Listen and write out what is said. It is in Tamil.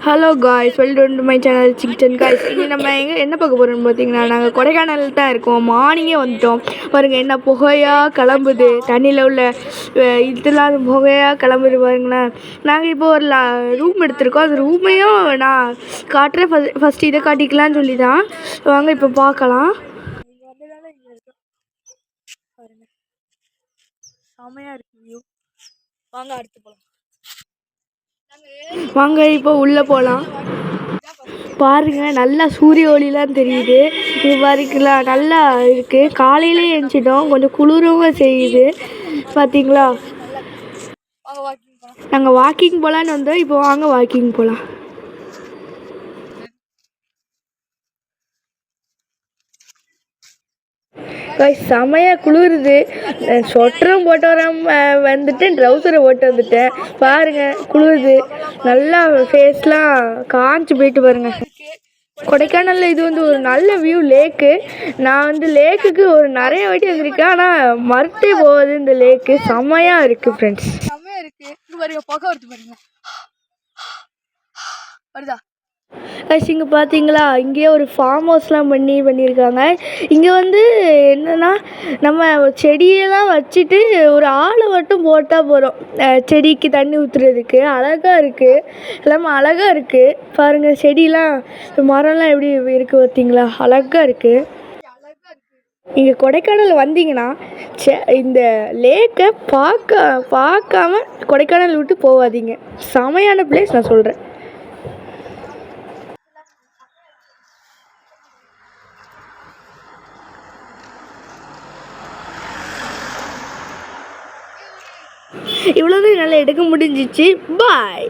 Hello guys, welcome to my channel chicken guys. இங்கே நம்ம என்ன பார்க்க போகிறோம்னு பார்த்தீங்கன்னா, நாங்கள் கொடைக்கானல் தான் இருக்கோம். மார்னிங்கே வந்துட்டோம். பாருங்கள் என்ன புகையாக கிளம்புது, தண்ணியில் உள்ள இதெல்லாம் புகையாக கிளம்புது பாருங்களேன். நாங்கள் இப்போ ஒரு ரூம் எடுத்திருக்கோம். அந்த ரூமையும் நான் காட்டுறேன். ஃபஸ்ட்டு இதை காட்டிக்கலான்னு சொல்லி தான் வாங்க இப்போ பார்க்கலாம். செமையாக இருக்கு வியூ. வாங்க அடுத்து போகலாம். வாங்க இப்போ உள்ளே போகலாம். பாருங்க நல்லா சூரிய ஒளிலாம் தெரியுது. இது பாருங்களா நல்லா இருக்குது. காலையிலே எழுந்திட்டோம், கொஞ்சம் குளிரவும் செய்யுது. பார்த்தீங்களா, நாங்கள் வாக்கிங் போகலான்னு வந்தோம். இப்போ வாங்க வாக்கிங் போகலாம். செமையாக குளிருது. சொட்டரும் போட்டு வந்துட்டேன், ட்ரௌசரை போட்டு வந்துட்டேன். பாருங்கள் குளிருது நல்லா. ஃபேஸ்லாம் காஞ்சி போயிட்டு பாருங்கள். கொடைக்கானலில் இது ஒரு நல்ல வியூ லேக்கு. நான் லேக்குக்கு நிறைய வாட்டி வந்திருக்கேன், ஆனால் மறுத்தே போகுது. இந்த லேக்கு செம்மையாக இருக்குது ஃப்ரெண்ட்ஸ், செம்மையாக இருக்குது. இங்கே பாருங்க, புகை வருது பாருங்க, வருதா இங்கே பார்த்தீங்களா. இங்கேயே ஒரு ஃபார்ம் ஹவுஸ்லாம் பண்ணியிருக்காங்க. இங்கே என்னென்னா, நம்ம செடியெல்லாம் வச்சுட்டு ஒரு ஆளை மட்டும் போட்டால் போகிறோம் செடிக்கு தண்ணி ஊற்றுறதுக்கு. அழகாக இருக்குது, எல்லாமே அழகாக இருக்குது. பாருங்கள் செடியெலாம், மரம்லாம் எப்படி இருக்குது பார்த்தீங்களா, அழகாக இருக்குது. நீங்கள் கொடைக்கானல் வந்தீங்கன்னா இந்த லேக்கை பார்க்காம கொடைக்கானல் விட்டு போகாதீங்க. செமையான பிளேஸ் நான் சொல்கிறேன். இவ்வளோதான் என்னால் எடுக்க முடிஞ்சிச்சு. பாய்.